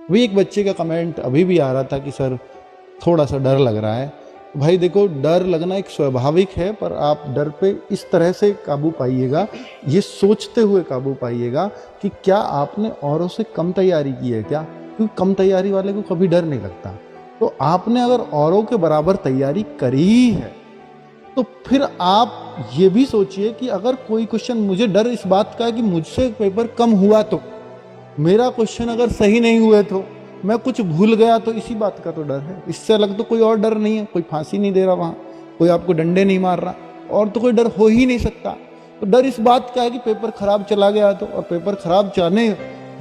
वही एक बच्चे का कमेंट अभी भी आ रहा था कि सर थोड़ा सा डर लग रहा है। भाई देखो, डर लगना एक स्वाभाविक है, पर आप डर पे इस तरह से काबू पाइएगा, ये सोचते हुए काबू पाइएगा कि क्या आपने औरों से कम तैयारी की है क्या, क्योंकि कम तैयारी वाले को कभी डर नहीं लगता। तो आपने अगर औरों के बराबर तैयारी करी ही है तो फिर आप ये भी सोचिए कि अगर कोई क्वेश्चन, मुझे डर इस बात का है कि मुझसे पेपर कम हुआ तो, मेरा क्वेश्चन अगर सही नहीं हुए तो, मैं कुछ भूल गया तो, इसी बात का तो डर है। इससे अलग तो कोई और डर नहीं है। कोई फांसी नहीं दे रहा वहां, कोई आपको डंडे नहीं मार रहा, और तो कोई डर हो ही नहीं सकता। तो डर इस बात का है कि पेपर खराब चला गया तो, और पेपर खराब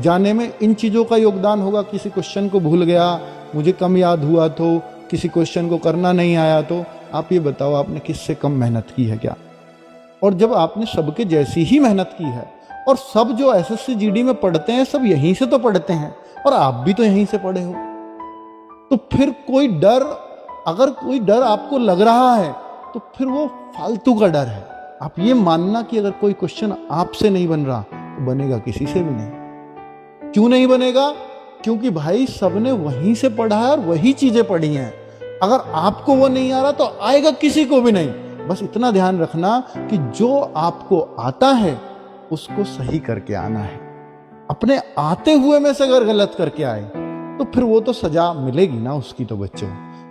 जाने में इन चीज़ों का योगदान होगा। किसी क्वेश्चन को भूल गया, मुझे कम याद हुआ तो, किसी क्वेश्चन को करना नहीं आया तो, आप ये बताओ आपने किससे कम मेहनत की है क्या? और जब आपने सबके जैसी ही मेहनत की है, और सब जो एसएससी जीडी में पढ़ते हैं सब यहीं से तो पढ़ते हैं, और आप भी तो यहीं से पढ़े हो, तो फिर कोई डर, अगर कोई डर आपको लग रहा है तो फिर वो फालतू का डर है। आप ये मानना कि अगर कोई क्वेश्चन आपसे नहीं बन रहा तो बनेगा किसी से भी नहीं। क्यों नहीं बनेगा? क्योंकि भाई सबने वहीं से पढ़ा है और वही चीजें पढ़ी हैं। अगर आपको वो नहीं आ रहा तो आएगा किसी को भी नहीं। बस इतना ध्यान रखना कि जो आपको आता है उसको सही करके आना है। अपने आते हुए में से अगर गलत करके आए तो फिर वो तो सजा मिलेगी ना उसकी तो बच्चों,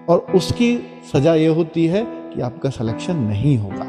और उसकी सजा ये होती है कि आपका सिलेक्शन नहीं होगा।